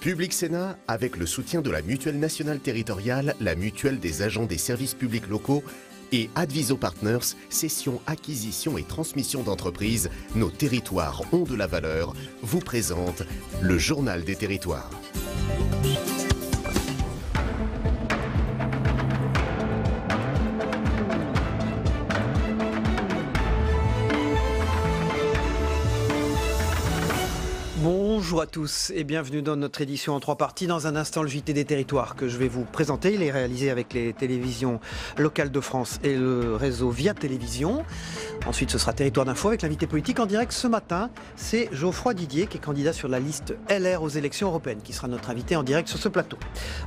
Public Sénat, avec le soutien de la Mutuelle nationale territoriale, la Mutuelle des agents des services publics locaux et Adviso Partners, cession, acquisition et transmission d'entreprises, nos territoires ont de la valeur, vous présente le Journal des territoires. Bonjour à tous et bienvenue dans notre édition en 3 parties. Dans un instant, le JT des territoires que je vais vous présenter. Il est réalisé avec les télévisions locales de France et le réseau Via Télévision. Ensuite, ce sera Territoire d'Info avec l'invité politique en direct ce matin. C'est Geoffroy Didier qui est candidat sur la liste LR aux élections européennes, qui sera notre invité en direct sur ce plateau.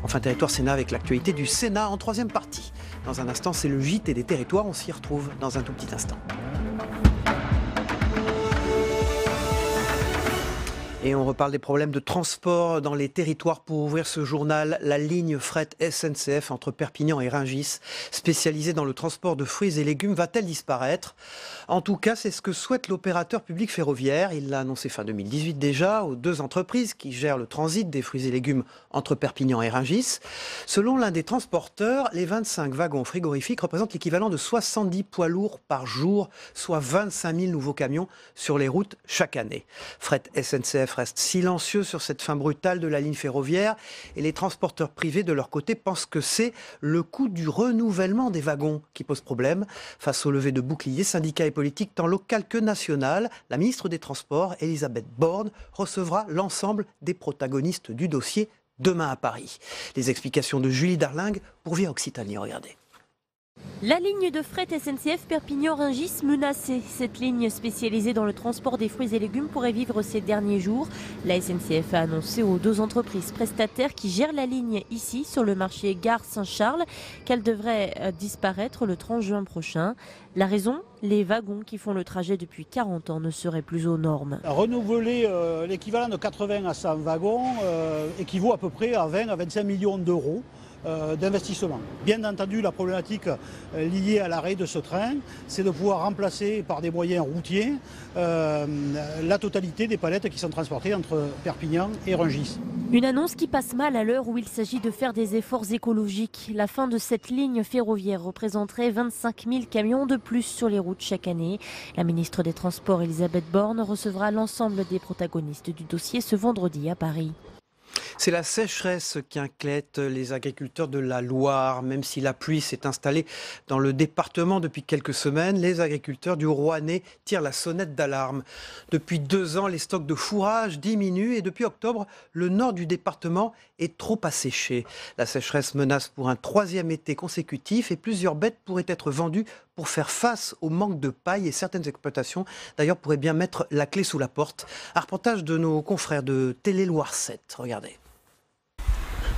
Enfin, Territoire Sénat avec l'actualité du Sénat en 3e partie. Dans un instant, c'est le JT des territoires. On s'y retrouve dans un tout petit instant. Et on reparle des problèmes de transport dans les territoires. Pour ouvrir ce journal, la ligne fret SNCF entre Perpignan et Rungis, spécialisée dans le transport de fruits et légumes, va-t-elle disparaître? En tout cas, c'est ce que souhaite l'opérateur public ferroviaire. Il l'a annoncé fin 2018 déjà aux 2 entreprises qui gèrent le transit des fruits et légumes entre Perpignan et Rungis. Selon l'un des transporteurs, les 25 wagons frigorifiques représentent l'équivalent de 70 poids lourds par jour, soit 25 000 nouveaux camions sur les routes chaque année. Fret SNCF reste silencieux sur cette fin brutale de la ligne ferroviaire et les transporteurs privés de leur côté pensent que c'est le coût du renouvellement des wagons qui pose problème. Face au lever de boucliers, syndicats et politiques tant local que national, la ministre des Transports, Elisabeth Borne, recevra l'ensemble des protagonistes du dossier demain à Paris. Les explications de Julie Darlingue pour Via Occitanie, regardez. La ligne de fret SNCF Perpignan-Rungis menacée. Cette ligne spécialisée dans le transport des fruits et légumes pourrait vivre ces derniers jours. La SNCF a annoncé aux 2 entreprises prestataires qui gèrent la ligne ici sur le marché Gare Saint-Charles qu'elle devrait disparaître le 30 juin prochain. La raison, les wagons qui font le trajet depuis 40 ans ne seraient plus aux normes. Renouveler l'équivalent de 80 à 100 wagons équivaut à peu près à 20 à 25 millions d'euros d'investissement. Bien entendu, la problématique liée à l'arrêt de ce train, c'est de pouvoir remplacer par des moyens routiers la totalité des palettes qui sont transportées entre Perpignan et Rungis. Une annonce qui passe mal à l'heure où il s'agit de faire des efforts écologiques. La fin de cette ligne ferroviaire représenterait 25 000 camions de plus sur les routes chaque année. La ministre des Transports, Elisabeth Borne, recevra l'ensemble des protagonistes du dossier ce vendredi à Paris. C'est la sécheresse qui inquiète les agriculteurs de la Loire. Même si la pluie s'est installée dans le département depuis quelques semaines, les agriculteurs du Rouennais tirent la sonnette d'alarme. Depuis 2 ans, les stocks de fourrage diminuent et depuis octobre, le nord du département est trop asséché. La sécheresse menace pour un 3e été consécutif et plusieurs bêtes pourraient être vendues pour faire face au manque de paille et certaines exploitations, d'ailleurs, pourraient bien mettre la clé sous la porte. Un reportage de nos confrères de Télé Loire 7. Regardez.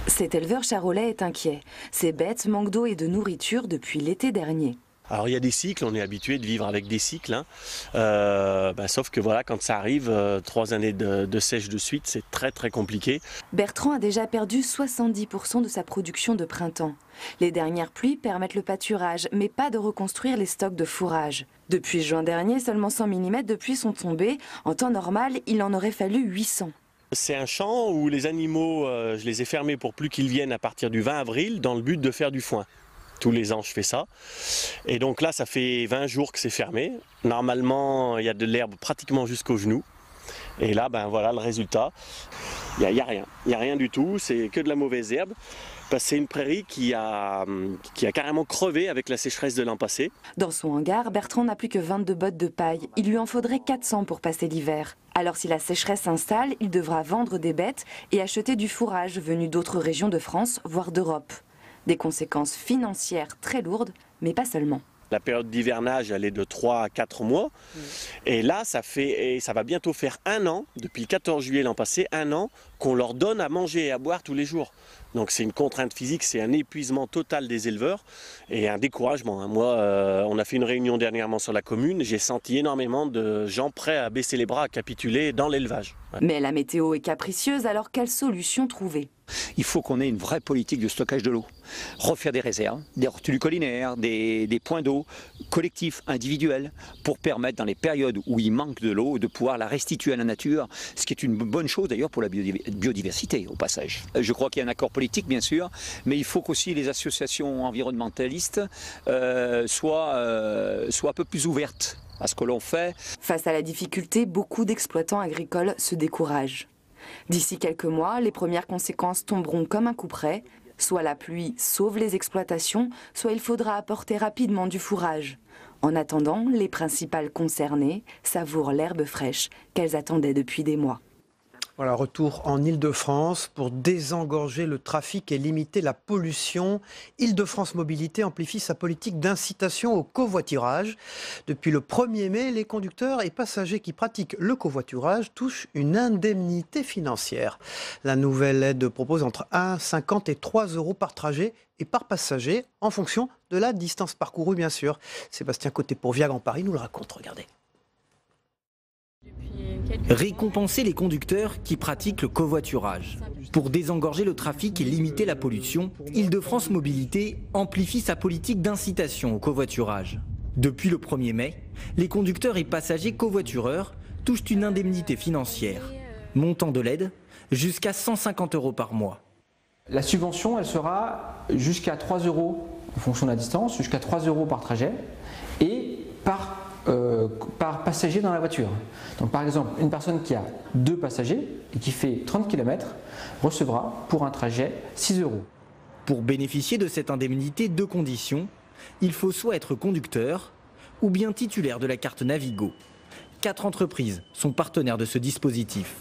Cet éleveur charolais est inquiet. Ses bêtes manquent d'eau et de nourriture depuis l'été dernier. Alors il y a des cycles, on est habitué de vivre avec des cycles, sauf que voilà, quand ça arrive, 3 années de sèche de suite, c'est très compliqué. Bertrand a déjà perdu 70% de sa production de printemps. Les dernières pluies permettent le pâturage, mais pas de reconstruire les stocks de fourrage. Depuis juin dernier, seulement 100 mm de pluie sont tombés. En temps normal, il en aurait fallu 800. C'est un champ où les animaux, je les ai fermés pour plus qu'ils viennent à partir du 20 avril dans le but de faire du foin. Tous les ans, je fais ça. Et donc là, ça fait 20 jours que c'est fermé. Normalement, il y a de l'herbe pratiquement jusqu'aux genoux. Et là, voilà le résultat. Il n'y a rien. Il n'y a rien du tout. C'est que de la mauvaise herbe. Parce que c'est une prairie qui a carrément crevé avec la sécheresse de l'an passé. Dans son hangar, Bertrand n'a plus que 22 bottes de paille. Il lui en faudrait 400 pour passer l'hiver. Alors si la sécheresse s'installe, il devra vendre des bêtes et acheter du fourrage venu d'autres régions de France, voire d'Europe. Des conséquences financières très lourdes, mais pas seulement. La période d'hivernage, elle est de 3 à 4 mois. Et là, ça va bientôt faire 1 an, depuis le 14 juillet l'an passé, 1 an, qu'on leur donne à manger et à boire tous les jours. Donc c'est une contrainte physique, c'est un épuisement total des éleveurs et un découragement. Moi, on a fait une réunion dernièrement sur la commune, j'ai senti énormément de gens prêts à baisser les bras, à capituler dans l'élevage. Mais la météo est capricieuse, alors quelle solution trouver ? Il faut qu'on ait une vraie politique de stockage de l'eau. Refaire des réserves, des retenues collinaires, des points d'eau collectifs, individuels, pour permettre dans les périodes où il manque de l'eau de pouvoir la restituer à la nature, ce qui est une bonne chose d'ailleurs pour la biodiversité au passage. Je crois qu'il y a un accord politique bien sûr, mais il faut qu'aussi les associations environnementalistes soient un peu plus ouvertes à ce que l'on fait. Face à la difficulté, beaucoup d'exploitants agricoles se découragent. D'ici quelques mois, les premières conséquences tomberont comme un coup près. Soit la pluie sauve les exploitations, soit il faudra apporter rapidement du fourrage. En attendant, les principales concernées savourent l'herbe fraîche qu'elles attendaient depuis des mois. Voilà, retour en Île-de-France pour désengorger le trafic et limiter la pollution. Île-de-France Mobilité amplifie sa politique d'incitation au covoiturage. Depuis le 1er mai, les conducteurs et passagers qui pratiquent le covoiturage touchent une indemnité financière. La nouvelle aide propose entre 1,50 et 3 € par trajet et par passager, en fonction de la distance parcourue, bien sûr. Sébastien Côté pour Via Grand Paris nous le raconte, regardez. Récompenser les conducteurs qui pratiquent le covoiturage. Pour désengorger le trafic et limiter la pollution, Île-de-France Mobilité amplifie sa politique d'incitation au covoiturage. Depuis le 1er mai, les conducteurs et passagers covoitureurs touchent une indemnité financière. Montant de l'aide, jusqu'à 150 € par mois. La subvention, elle sera jusqu'à 3 € en fonction de la distance, jusqu'à 3 € par trajet et par passager dans la voiture. Donc par exemple, une personne qui a 2 passagers et qui fait 30 km recevra pour un trajet 6 €. Pour bénéficier de cette indemnité, 2 conditions. Il faut soit être conducteur ou bien titulaire de la carte Navigo. 4 entreprises sont partenaires de ce dispositif.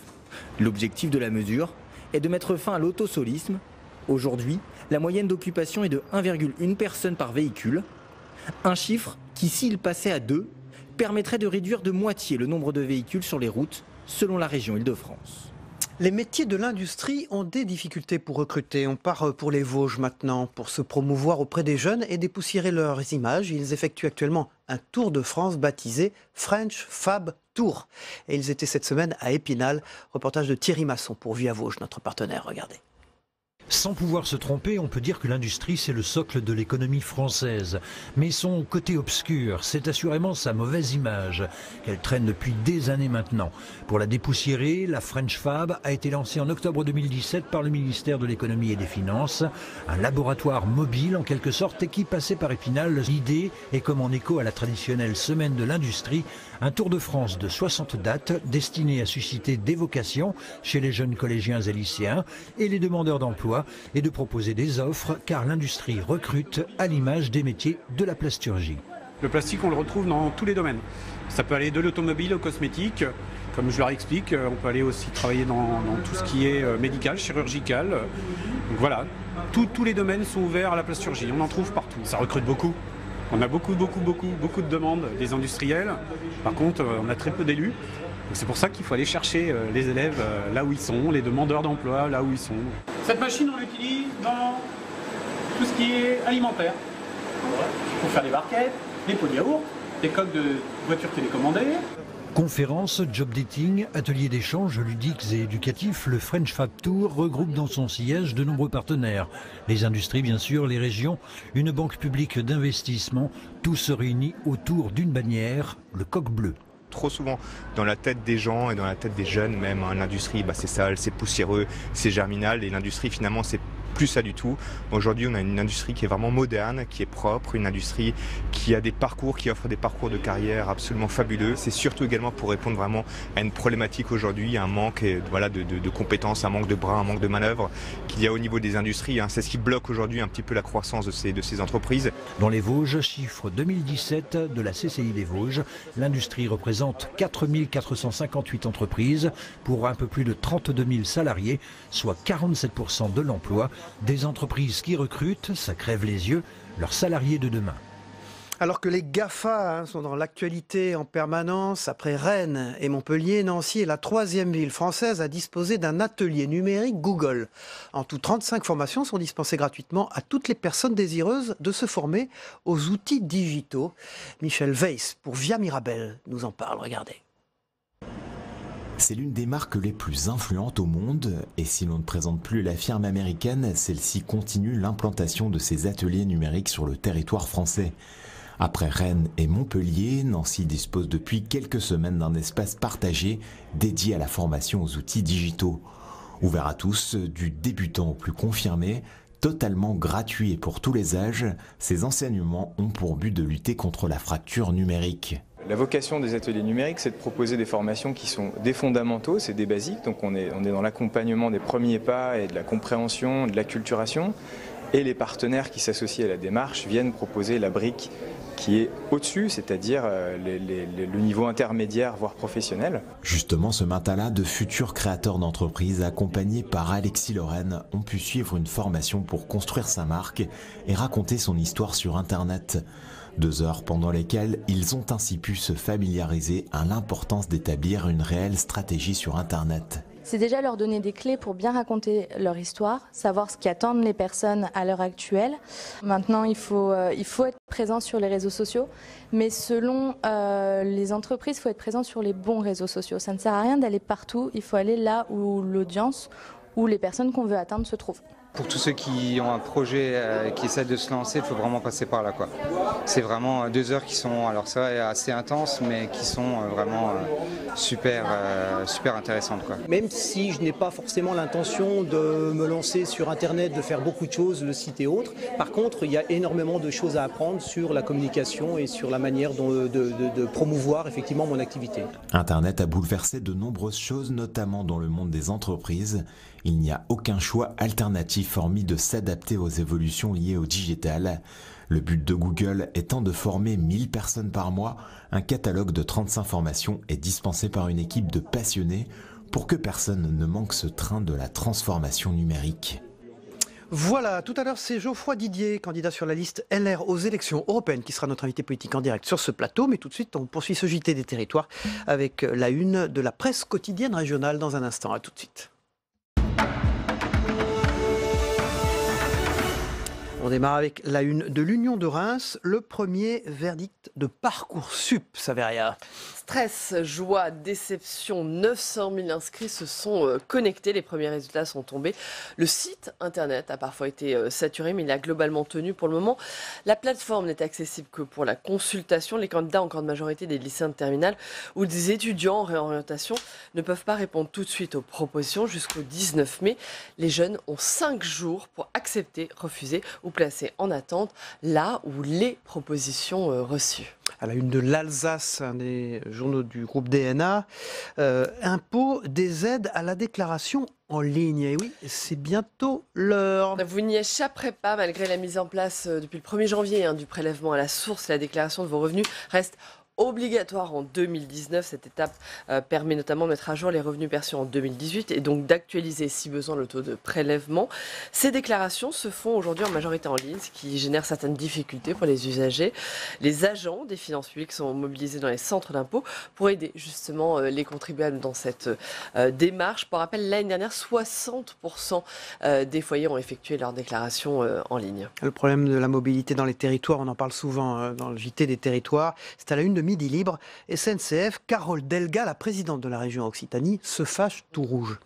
L'objectif de la mesure est de mettre fin à l'autosolisme. Aujourd'hui, la moyenne d'occupation est de 1,1 personne par véhicule. Un chiffre qui, s'il passait à 2, permettrait de réduire de moitié le nombre de véhicules sur les routes, selon la région Île-de-France. Les métiers de l'industrie ont des difficultés pour recruter. On part pour les Vosges maintenant. Pour se promouvoir auprès des jeunes et dépoussiérer leurs images, ils effectuent actuellement un tour de France baptisé French Fab Tour. Et ils étaient cette semaine à Épinal. Reportage de Thierry Masson pour Via Vosges, notre partenaire. Regardez. Sans pouvoir se tromper, on peut dire que l'industrie, c'est le socle de l'économie française. Mais son côté obscur, c'est assurément sa mauvaise image, qu'elle traîne depuis des années maintenant. Pour la dépoussiérer, la French Fab a été lancée en octobre 2017 par le ministère de l'économie et des finances. Un laboratoire mobile, en quelque sorte, et qui passait par Épinal. L'idée est comme en écho à la traditionnelle semaine de l'industrie, un tour de France de 60 dates destiné à susciter des vocations chez les jeunes collégiens et lycéens et les demandeurs d'emploi, et de proposer des offres car l'industrie recrute à l'image des métiers de la plasturgie. Le plastique, on le retrouve dans tous les domaines. Ça peut aller de l'automobile au cosmétique. Comme je leur explique, on peut aller aussi travailler dans tout ce qui est médical, chirurgical. Donc voilà, tous les domaines sont ouverts à la plasturgie. On en trouve partout. Ça recrute beaucoup. On a beaucoup de demandes des industriels. Par contre, on a très peu d'élus. C'est pour ça qu'il faut aller chercher les élèves là où ils sont, les demandeurs d'emploi là où ils sont. Cette machine, on l'utilise dans tout ce qui est alimentaire. Pour faire des barquettes, des pots de yaourt, des coques de voitures télécommandées. Conférences, job dating, ateliers d'échanges ludiques et éducatifs, le French Fab Tour regroupe dans son sillage de nombreux partenaires. Les industries, bien sûr, les régions, une banque publique d'investissement, tout se réunit autour d'une bannière, le coq bleu. Trop souvent dans la tête des gens et dans la tête des jeunes même, l'industrie c'est sale, c'est poussiéreux, c'est germinal, et l'industrie finalement c'est plus ça du tout. Aujourd'hui on a une industrie qui est vraiment moderne, qui est propre, une industrie qui a des parcours, qui offre des parcours de carrière absolument fabuleux. C'est surtout également pour répondre vraiment à une problématique aujourd'hui, un manque de compétences, un manque de bras, un manque de manœuvre qu'il y a au niveau des industries. C'est ce qui bloque aujourd'hui un petit peu la croissance de ces entreprises. Dans les Vosges, chiffre 2017 de la CCI des Vosges, l'industrie représente 4 458 entreprises pour un peu plus de 32 000 salariés, soit 47% de l'emploi. Des entreprises qui recrutent, ça crève les yeux, leurs salariés de demain. Alors que les GAFA sont dans l'actualité en permanence, après Rennes et Montpellier, Nancy est la 3e ville française à disposer d'un atelier numérique Google. En tout, 35 formations sont dispensées gratuitement à toutes les personnes désireuses de se former aux outils digitaux. Michel Weiss pour Via Mirabel nous en parle, regardez. C'est l'une des marques les plus influentes au monde, et si l'on ne présente plus la firme américaine, celle-ci continue l'implantation de ses ateliers numériques sur le territoire français. Après Rennes et Montpellier, Nancy dispose depuis quelques semaines d'un espace partagé dédié à la formation aux outils digitaux. Ouvert à tous, du débutant au plus confirmé, totalement gratuit et pour tous les âges, ces enseignements ont pour but de lutter contre la fracture numérique. La vocation des ateliers numériques, c'est de proposer des formations qui sont des fondamentaux, c'est des basiques, donc on est dans l'accompagnement des premiers pas et de la compréhension, de l'acculturation, et les partenaires qui s'associent à la démarche viennent proposer la brique qui est au-dessus, c'est-à-dire le niveau intermédiaire, voire professionnel. Justement, ce matin-là, de futurs créateurs d'entreprises, accompagnés par Alexis Lorraine, ont pu suivre une formation pour construire sa marque et raconter son histoire sur Internet. 2 heures pendant lesquelles ils ont ainsi pu se familiariser à l'importance d'établir une réelle stratégie sur Internet. C'est déjà leur donner des clés pour bien raconter leur histoire, savoir ce qu'attendent les personnes à l'heure actuelle. Maintenant, il faut être présent sur les réseaux sociaux, mais selon les entreprises, il faut être présent sur les bons réseaux sociaux. Ça ne sert à rien d'aller partout, il faut aller là où l'audience, où les personnes qu'on veut atteindre se trouvent. Pour tous ceux qui ont un projet, qui essaient de se lancer, il faut vraiment passer par là, quoi. C'est vraiment 2 heures qui sont, alors c'est vrai, assez intenses, mais qui sont vraiment super intéressantes, quoi. Même si je n'ai pas forcément l'intention de me lancer sur Internet, de faire beaucoup de choses, le site et autres, par contre, il y a énormément de choses à apprendre sur la communication et sur la manière de promouvoir effectivement mon activité. Internet a bouleversé de nombreuses choses, notamment dans le monde des entreprises. Il n'y a aucun choix alternatif hormis de s'adapter aux évolutions liées au digital. Le but de Google étant de former 1000 personnes par mois, un catalogue de 35 formations est dispensé par une équipe de passionnés pour que personne ne manque ce train de la transformation numérique. Voilà, tout à l'heure c'est Geoffroy Didier, candidat sur la liste LR aux élections européennes, qui sera notre invité politique en direct sur ce plateau. Mais tout de suite, on poursuit ce JT des territoires avec la une de la presse quotidienne régionale dans un instant. À tout de suite. On démarre avec la une de l'Union de Reims, le premier verdict de Parcoursup, Saveria. Stress, joie, déception, 900 000 inscrits se sont connectés, les premiers résultats sont tombés. Le site internet a parfois été saturé, mais il a globalement tenu pour le moment. La plateforme n'est accessible que pour la consultation. Les candidats, en grande majorité des lycéens de terminale ou des étudiants en réorientation, ne peuvent pas répondre tout de suite aux propositions jusqu'au 19 mai. Les jeunes ont 5 jours pour accepter, refuser ou placer en attente là où les propositions reçues. À la une de l'Alsace, un des journaux du groupe DNA, impôt des aides à la déclaration en ligne. Et oui, c'est bientôt l'heure. Vous n'y échapperez pas, malgré la mise en place depuis le 1er janvier du prélèvement à la source. La déclaration de vos revenus reste obligatoire en 2019. Cette étape permet notamment de mettre à jour les revenus perçus en 2018 et donc d'actualiser si besoin le taux de prélèvement. Ces déclarations se font aujourd'hui en majorité en ligne, ce qui génère certaines difficultés pour les usagers. Les agents des finances publiques sont mobilisés dans les centres d'impôt pour aider justement les contribuables dans cette démarche. Pour rappel, l'année dernière, 60% des foyers ont effectué leur déclaration en ligne. Le problème de la mobilité dans les territoires, on en parle souvent dans le JT des territoires, c'est à la une de Midi Libre. SNCF, Carole Delga, la présidente de la région Occitanie, se fâche tout rouge.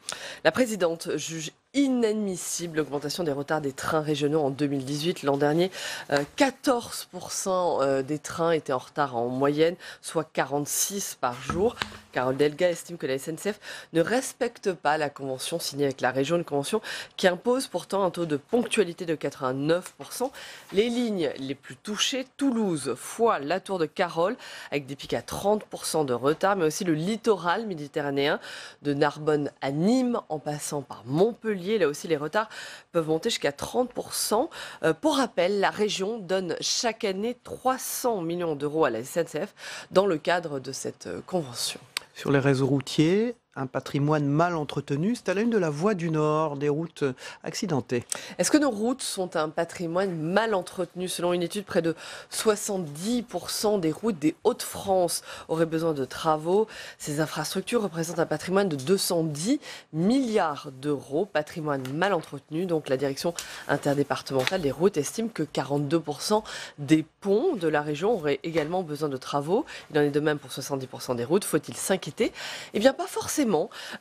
La présidente juge inadmissible l'augmentation des retards des trains régionaux en 2018. L'an dernier, 14% des trains étaient en retard en moyenne, soit 46 par jour. Carole Delga estime que la SNCF ne respecte pas la convention signée avec la région, une convention qui impose pourtant un taux de ponctualité de 89%. Les lignes les plus touchées, Toulouse, Foix, la Tour de Carole, avec des pics à 30% de retard, mais aussi le littoral méditerranéen, de Narbonne à Nîmes, en passant par Montpellier. Là aussi, les retards peuvent monter jusqu'à 30%. Pour rappel, la région donne chaque année 300 millions d'euros à la SNCF dans le cadre de cette convention. Sur les réseaux routiers, un patrimoine mal entretenu, c'est à la une de la Voie du Nord, des routes accidentées. Est-ce que nos routes sont un patrimoine mal entretenu? Selon une étude, près de 70% des routes des Hauts-de-France auraient besoin de travaux. Ces infrastructures représentent un patrimoine de 210 milliards d'euros, patrimoine mal entretenu. Donc la direction interdépartementale des routes estime que 42% des ponts de la région auraient également besoin de travaux. Il en est de même pour 70% des routes. Faut-il s'inquiéter? Eh bien, pas forcément.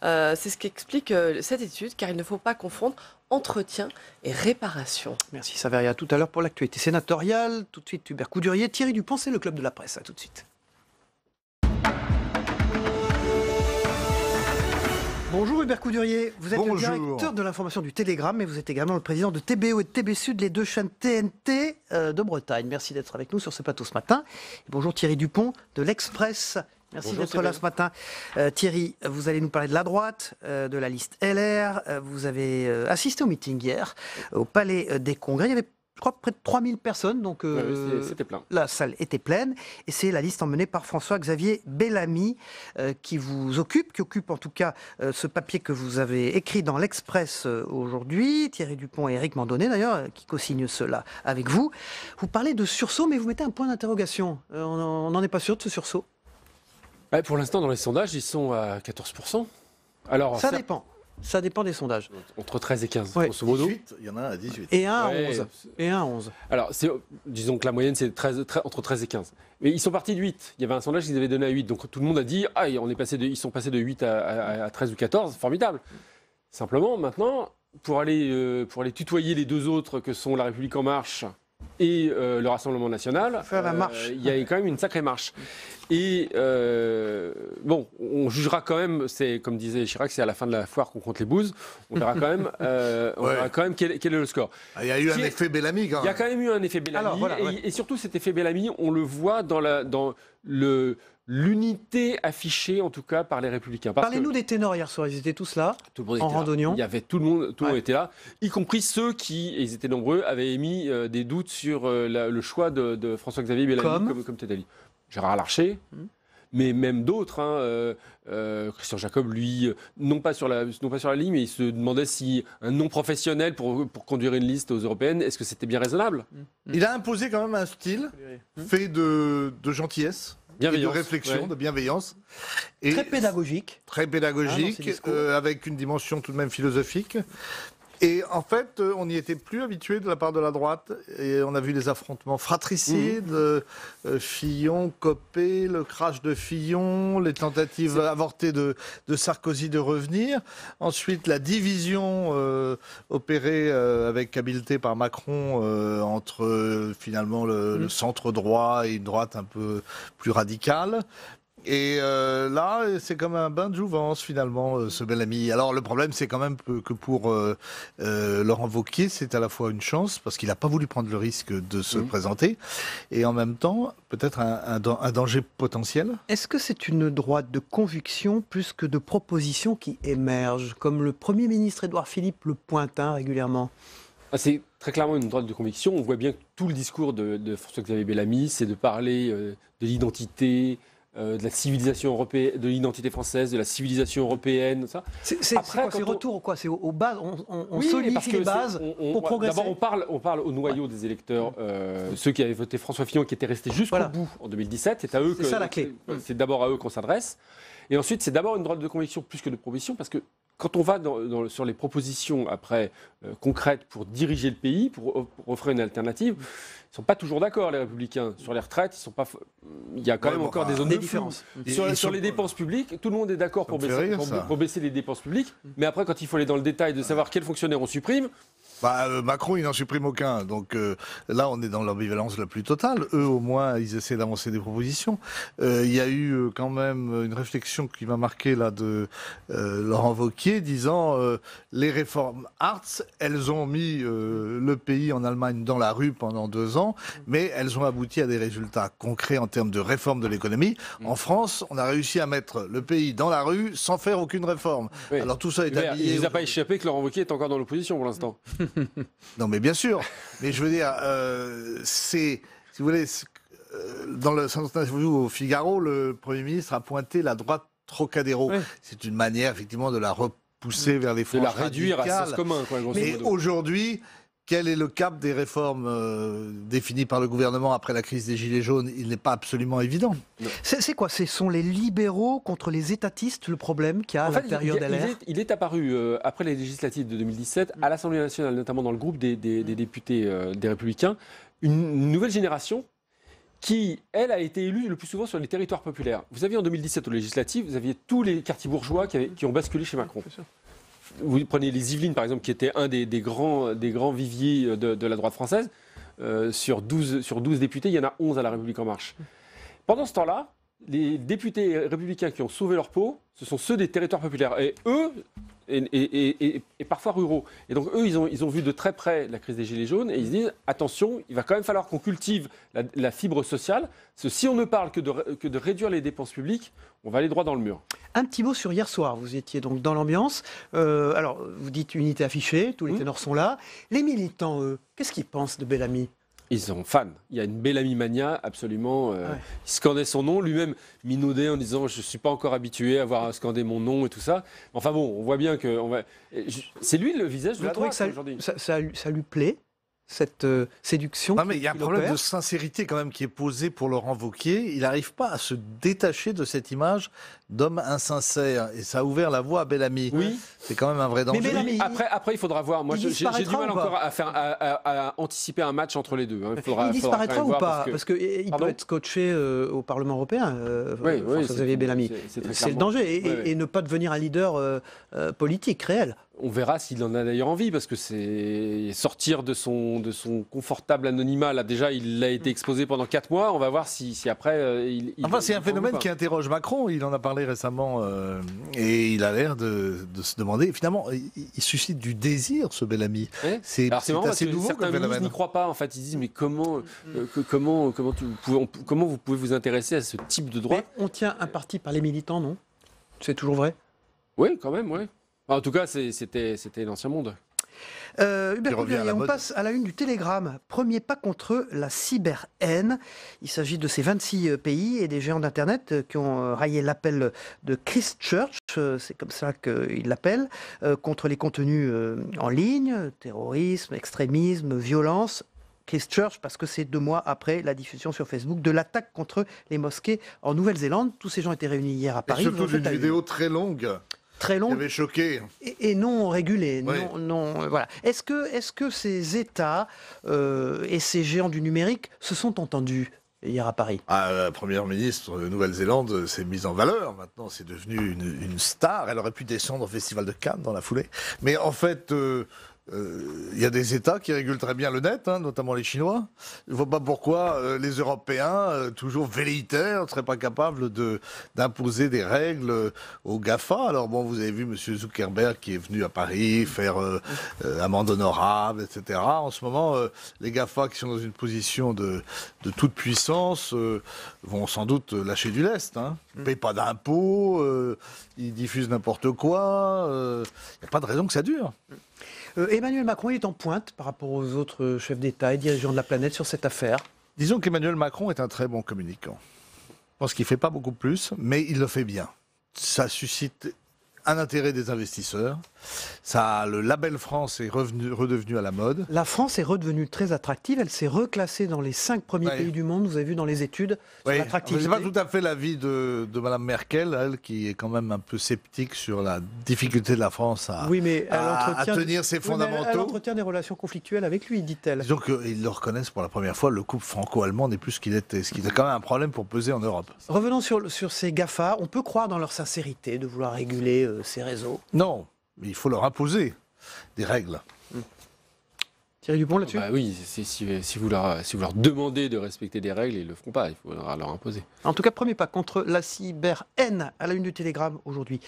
C'est ce qu'explique cette étude, car il ne faut pas confondre entretien et réparation. Merci Saveria. Tout à l'heure pour l'actualité sénatoriale. Tout de suite Hubert Coudurier, Thierry Dupont, c'est le club de la presse. À tout de suite. Bonjour Hubert Coudurier, vous êtes le directeur de l'information du Télégramme et vous êtes également le président de TBO et de TB Sud, les deux chaînes TNT de Bretagne. Merci d'être avec nous sur ce plateau ce matin. Et bonjour Thierry Dupont de l'Express. Merci d'être là ce matin. Thierry, vous allez nous parler de la droite, de la liste LR. Vous avez assisté au meeting hier au Palais des Congrès. Il y avait, je crois, près de 3000 personnes, donc c'était plein. La salle était pleine. Et c'est la liste emmenée par François-Xavier Bellamy qui vous occupe, qui occupe en tout cas ce papier que vous avez écrit dans l'Express aujourd'hui. Thierry Dupont et Éric Mandonnet, d'ailleurs, qui co-signent cela avec vous. Vous parlez de sursaut, mais vous mettez un point d'interrogation. On n'en est pas sûr de ce sursaut. Pour l'instant, dans les sondages, ils sont à 14%. Alors, ça dépend. Ça dépend des sondages. Entre 13 et 15, grosso modo. 18, il y en a à 18. Et un à 11. Et un à 11. Alors, disons que la moyenne, c'est entre 13 et 15. Mais ils sont partis de 8. Il y avait un sondage qu'ils avaient donné à 8. Donc tout le monde a dit, ils sont passés de 8 à 13 ou 14. Formidable. Simplement, maintenant, pour aller tutoyer les deux autres que sont La République En Marche et le Rassemblement National, il y a quand même une sacrée marche. Et on jugera quand même, c'est comme disait Chirac, c'est à la fin de la foire qu'on compte les bouses. On verra quand même, verra quand même quel est le score. Il y a eu un effet Bellamy quand même. Il y a quand même eu un effet Bellamy. Alors, et surtout cet effet Bellamy, on le voit dans l'unité affichée, en tout cas, par les Républicains. Parlez-nous des ténors hier soir, ils étaient tous là, en randonnion. Il y avait tout le monde était là, y compris ceux qui, et ils étaient nombreux, avaient émis des doutes sur le choix de François-Xavier Bellamy comme tête à liste. Gérard Larcher, mais même d'autres. Christian Jacob, lui, non pas sur la ligne, mais il se demandait si un non professionnel pour conduire une liste aux européennes, est-ce que c'était bien raisonnable ? Il a imposé quand même un style fait de gentillesse. Et de réflexion, de bienveillance. Et très pédagogique. Très pédagogique, avec une dimension tout de même philosophique. Et en fait, on n'y était plus habitué de la part de la droite. Et on a vu les affrontements fratricides, Fillon, Copé, le crash de Fillon, les tentatives avortées de Sarkozy de revenir. Ensuite, la division opérée avec habileté par Macron entre finalement le centre droit et une droite un peu plus radicale. Et là, c'est comme un bain de jouvence, finalement, ce Bellamy. Alors, le problème, c'est quand même que pour Laurent Wauquiez, c'est à la fois une chance, parce qu'il n'a pas voulu prendre le risque de se présenter, et en même temps, peut-être un danger potentiel. Est-ce que c'est une droite de conviction plus que de propositions qui émergent, comme le Premier ministre Édouard Philippe le pointait régulièrement ? C'est très clairement une droite de conviction. On voit bien que tout le discours de François-Xavier Bellamy, c'est de parler de l'identité, de la civilisation européenne, de l'identité française, de la civilisation européenne, ça. C'est retour ou quoi ? C'est aux bases, on solidifie les bases pour progresser. D'abord, on parle au noyau des électeurs, ceux qui avaient voté François Fillon, qui étaient restés jusqu'au bout en 2017. C'est à eux c'est d'abord à eux qu'on s'adresse. Et ensuite, c'est d'abord une droite de conviction plus que de proposition, parce que quand on va sur les propositions après concrètes pour diriger le pays, pour offrir une alternative, ils ne sont pas toujours d'accord, les Républicains. Sur les retraites, il y a quand même encore des zones de différence. Sur les dépenses publiques, tout le monde est d'accord pour baisser les dépenses publiques, mais après, quand il faut aller dans le détail de savoir quels fonctionnaires on supprime... Macron, il n'en supprime aucun. Donc là, on est dans l'ambivalence la plus totale. Eux, au moins, ils essaient d'avancer des propositions. Il y a eu quand même une réflexion qui m'a marqué là de Laurent Wauquiez, disant les réformes Hartz, elles ont mis le pays en Allemagne dans la rue pendant 2 ans, mais elles ont abouti à des résultats concrets en termes de réforme de l'économie. En France, on a réussi à mettre le pays dans la rue sans faire aucune réforme. Oui. Alors tout ça est habillé... Il ne vous a pas échappé que Laurent Wauquiez est encore dans l'opposition pour l'instant. Non, mais bien sûr. Mais je veux dire, si vous voulez, dans le centre interview au Figaro, le Premier ministre a pointé la droite Trocadéro. Oui. C'est une manière, effectivement, de la repousser vers les franges radicales. De la réduire à sens commun, quoi, grosso modo. Mais aujourd'hui, quel est le cap des réformes définies par le gouvernement après la crise des Gilets jaunes ? Il n'est pas absolument évident. C'est quoi ? Ce sont les libéraux contre les étatistes, le problème qu'il y a à l'intérieur d'LR ? Il est apparu, après les législatives de 2017, à l'Assemblée nationale, notamment dans le groupe des députés des Républicains, une nouvelle génération qui, elle, a été élue le plus souvent sur les territoires populaires. Vous aviez en 2017 aux législatives, vous aviez tous les quartiers bourgeois qui ont basculé chez Macron. Vous prenez les Yvelines, par exemple, qui était un des grands viviers de la droite française. Sur 12 députés, il y en a 11 à La République En Marche. Pendant ce temps-là, les députés républicains qui ont sauvé leur peau, ce sont ceux des territoires populaires. Et eux, et parfois ruraux. Et donc eux, ils ont vu de très près la crise des Gilets jaunes et ils se disent, attention, il va quand même falloir qu'on cultive la fibre sociale, parce que si on ne parle que de réduire les dépenses publiques, on va aller droit dans le mur. Un petit mot sur hier soir, vous étiez donc dans l'ambiance. Alors, vous dites unité affichée, tous les ténors sont là. Les militants, eux, qu'est-ce qu'ils pensent de Bellamy ? Ils sont fans. Il y a une Bellamy mania absolument. Il scandait son nom, lui-même minaudait en disant je ne suis pas encore habitué à voir scander mon nom et tout ça. Enfin bon, on voit bien que c'est lui le visage de la droite aujourd'hui. Ça lui plaît, cette séduction. Non, mais il y a un problème de sincérité quand même qui est posé pour Laurent Wauquiez. Il n'arrive pas à se détacher de cette image d'homme insincère. Et ça a ouvert la voie à Bellamy. Oui. C'est quand même un vrai danger. Mais Bellamy, après, il faudra voir. Moi, j'ai du mal encore à anticiper un match entre les deux. Il disparaîtra ou pas Parce qu'il peut être scotché au Parlement européen, François-Xavier Bellamy. C'est le danger. Et ne pas devenir un leader politique réel. On verra s'il en a d'ailleurs envie, parce que c'est sortir de son confortable anonymat. Là, déjà, il a été exposé pendant 4 mois. On va voir si après... c'est un phénomène qui interroge Macron. Il en a parlé récemment et il a l'air de se demander... Finalement, il suscite du désir, ce Bellamy. C'est assez nouveau comme phénomène. Certains n'y croient pas. En fait, ils disent, mais comment vous pouvez vous intéresser à ce type de droit ? Mais on tient un parti par les militants, non ? C'est toujours vrai ? Oui, quand même, oui. En tout cas, c'était l'ancien monde. Hubert Courrier, on passe à la une du Télégramme. Premier pas contre la cyber-haine. Il s'agit de ces 26 pays et des géants d'Internet qui ont raillé l'appel de Christchurch, c'est comme ça qu'ils l'appellent, contre les contenus en ligne, terrorisme, extrémisme, violence. Christchurch, parce que c'est 2 mois après la diffusion sur Facebook de l'attaque contre les mosquées en Nouvelle-Zélande. Tous ces gens étaient réunis hier à Paris. Et surtout d'une vidéo très longue. Très long, qui avait choqué. Et non régulé. Oui. Voilà. Est-ce que ces États et ces géants du numérique se sont entendus hier à Paris ? La première ministre de Nouvelle-Zélande s'est mise en valeur. Maintenant, c'est devenu une star. Elle aurait pu descendre au Festival de Cannes dans la foulée. Mais en fait... il y a des États qui régulent très bien le net, notamment les Chinois. Je ne vois pas pourquoi les Européens, toujours velléitaires, ne seraient pas capables d'imposer des règles aux GAFA. Alors bon, vous avez vu M. Zuckerberg qui est venu à Paris faire amende honorable, etc. En ce moment, les GAFA qui sont dans une position de toute puissance vont sans doute lâcher du lest. Ils ne payent pas d'impôts, ils diffusent n'importe quoi. Il n'y a pas de raison que ça dure. Emmanuel Macron est en pointe par rapport aux autres chefs d'État et dirigeants de la planète sur cette affaire. Disons qu'Emmanuel Macron est un très bon communicant. Je pense qu'il ne fait pas beaucoup plus, mais il le fait bien. Ça suscite un intérêt des investisseurs. Le label France est redevenu à la mode. La France est redevenue très attractive. Elle s'est reclassée dans les 5 premiers pays du monde. Vous avez vu dans les études sur l'attractivité. Ce n'est pas tout à fait l'avis de Mme Merkel, elle, qui est quand même un peu sceptique sur la difficulté de la France à tenir ses fondamentaux. Elle entretient des relations conflictuelles avec lui, dit-elle. Disons qu'ils le reconnaissent pour la première fois. Le couple franco-allemand n'est plus ce qu'il était. Ce qui est quand même un problème pour peser en Europe. Revenons sur ces GAFA. On peut croire dans leur sincérité de vouloir réguler ces réseaux. Non. Mais il faut leur imposer des règles. Thierry Dupont là-dessus ? Oui, si vous leur demandez de respecter des règles, ils ne le feront pas, il faut leur imposer. En tout cas, premier pas contre la cyber-haine à la une du Télégramme aujourd'hui.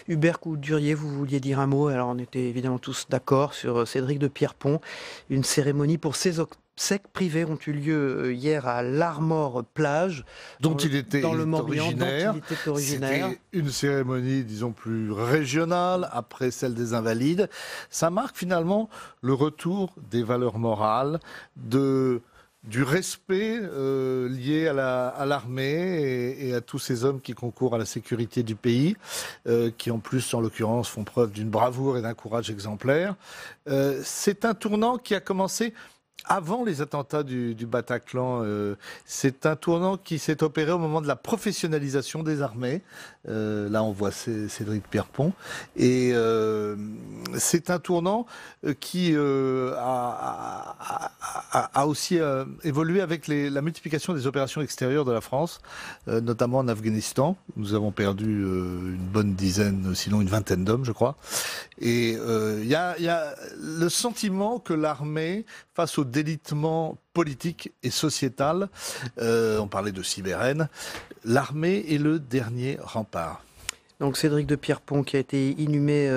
Hubert Coudurier, vous vouliez dire un mot, alors on était évidemment tous d'accord sur Cédric de Pierrepont. Une cérémonie pour ses obsèques privées ont eu lieu hier à l'Armor Plage, dont il était originaire. C'était une cérémonie, disons, plus régionale, après celle des Invalides. Ça marque finalement le retour des valeurs morales, du respect lié à l'armée et à tous ces hommes qui concourent à la sécurité du pays, qui en plus, en l'occurrence, font preuve d'une bravoure et d'un courage exemplaire. C'est un tournant qui a commencé avant les attentats du Bataclan. C'est un tournant qui s'est opéré au moment de la professionnalisation des armées. Là, on voit Cédric Pierrepont. Et c'est un tournant qui a aussi évolué avec la multiplication des opérations extérieures de la France, notamment en Afghanistan. Nous avons perdu une bonne dizaine, sinon une vingtaine d'hommes, je crois. Et il y a le sentiment que l'armée, face aux délitement politique et sociétal. On parlait de Sibérène. L'armée est le dernier rempart. Donc Cédric de Pierrepont qui a été inhumé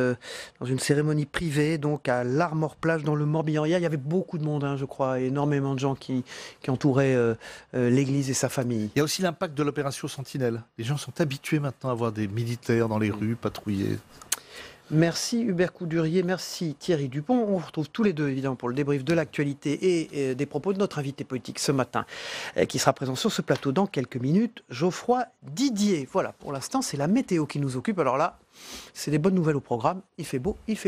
dans une cérémonie privée donc à l'Armor-Plage dans le Morbihan. Il y avait beaucoup de monde, je crois, énormément de gens qui entouraient l'église et sa famille. Il y a aussi l'impact de l'opération Sentinelle. Les gens sont habitués maintenant à voir des militaires dans les rues patrouiller. Merci Hubert Coudurier, merci Thierry Dupont. On vous retrouve tous les deux évidemment pour le débrief de l'actualité et des propos de notre invité politique ce matin, qui sera présent sur ce plateau dans quelques minutes, Geoffroy Didier. Voilà, pour l'instant c'est la météo qui nous occupe. Alors là, c'est des bonnes nouvelles au programme. Il fait beau et il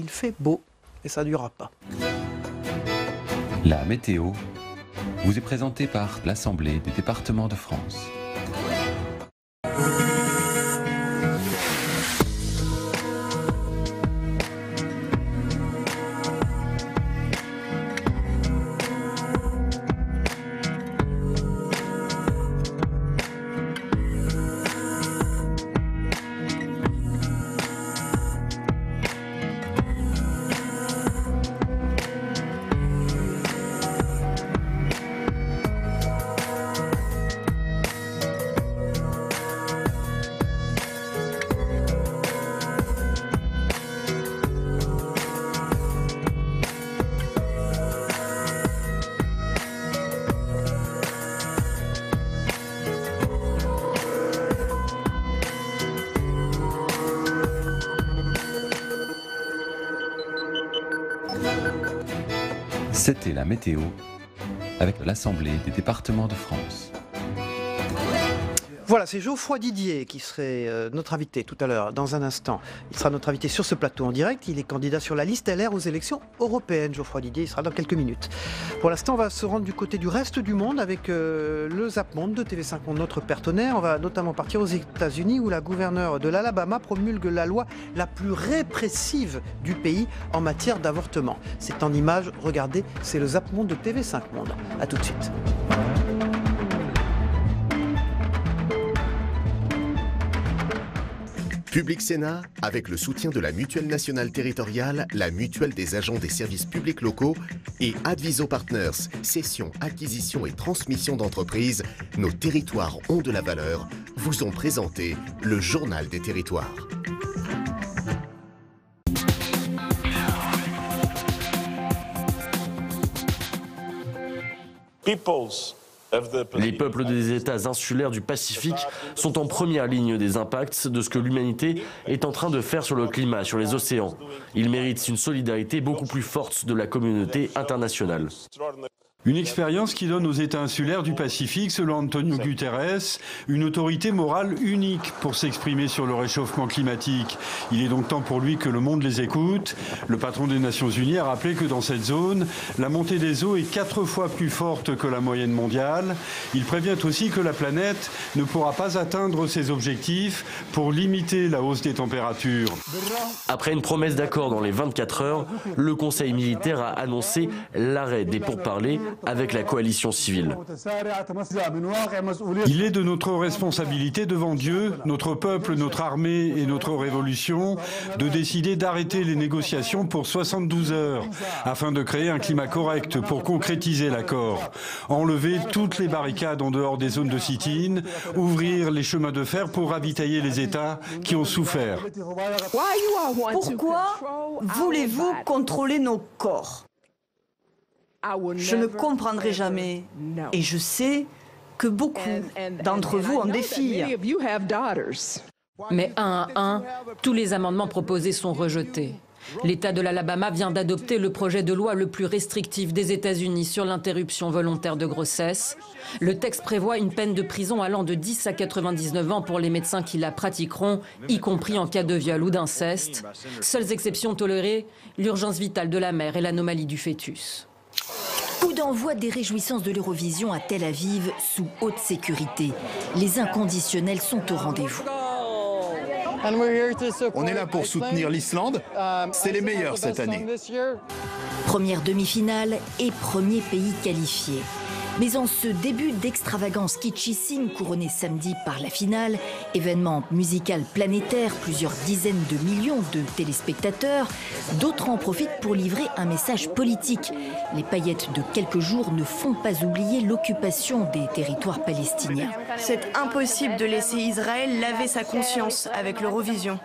fait beau. Et ça ne durera pas. La météo vous est présentée par l'Assemblée des départements de France. C'était la météo avec l'Assemblée des départements de France. Voilà, c'est Geoffroy Didier qui serait notre invité tout à l'heure, dans un instant. Il sera notre invité sur ce plateau en direct. Il est candidat sur la liste LR aux élections européennes. Geoffroy Didier, il sera dans quelques minutes. Pour l'instant, on va se rendre du côté du reste du monde avec le Zap Monde de TV5 Monde, notre partenaire. On va notamment partir aux États-Unis où la gouverneure de l'Alabama promulgue la loi la plus répressive du pays en matière d'avortement. C'est en images, regardez, c'est le Zap Monde de TV5 Monde. A tout de suite. Public Sénat, avec le soutien de la Mutuelle Nationale Territoriale, la Mutuelle des agents des services publics locaux et Adviso Partners, cession, acquisition et transmission d'entreprises, nos territoires ont de la valeur, vous ont présenté le Journal des territoires. Les peuples des États insulaires du Pacifique sont en première ligne des impacts de ce que l'humanité est en train de faire sur le climat, sur les océans. Ils méritent une solidarité beaucoup plus forte de la communauté internationale. Une expérience qui donne aux États insulaires du Pacifique, selon Antonio Guterres, une autorité morale unique pour s'exprimer sur le réchauffement climatique. Il est donc temps pour lui que le monde les écoute. Le patron des Nations Unies a rappelé que dans cette zone, la montée des eaux est 4 fois plus forte que la moyenne mondiale. Il prévient aussi que la planète ne pourra pas atteindre ses objectifs pour limiter la hausse des températures. Après une promesse d'accord dans les 24 heures, le Conseil militaire a annoncé l'arrêt des pourparlers avec la coalition civile. Il est de notre responsabilité devant Dieu, notre peuple, notre armée et notre révolution de décider d'arrêter les négociations pour 72 heures afin de créer un climat correct pour concrétiser l'accord. Enlever toutes les barricades en dehors des zones de sit-in, ouvrir les chemins de fer pour ravitailler les États qui ont souffert. Pourquoi voulez-vous contrôler nos corps ? Je ne comprendrai jamais. Et je sais que beaucoup d'entre vous ont des filles. Mais un à un, tous les amendements proposés sont rejetés. L'État de l'Alabama vient d'adopter le projet de loi le plus restrictif des États-Unis sur l'interruption volontaire de grossesse. Le texte prévoit une peine de prison allant de 10 à 99 ans pour les médecins qui la pratiqueront, y compris en cas de viol ou d'inceste. Seules exceptions tolérées, l'urgence vitale de la mère et l'anomalie du fœtus. Coup d'envoi des réjouissances de l'Eurovision à Tel Aviv sous haute sécurité. Les inconditionnels sont au rendez-vous. On est là pour soutenir l'Islande. C'est les meilleurs cette année. Première demi-finale et premier pays qualifié. Mais en ce début d'extravagance kitschissime couronné samedi par la finale, événement musical planétaire, plusieurs dizaines de millions de téléspectateurs, d'autres en profitent pour livrer un message politique. Les paillettes de quelques jours ne font pas oublier l'occupation des territoires palestiniens. C'est impossible de laisser Israël laver sa conscience avec l'Eurovision.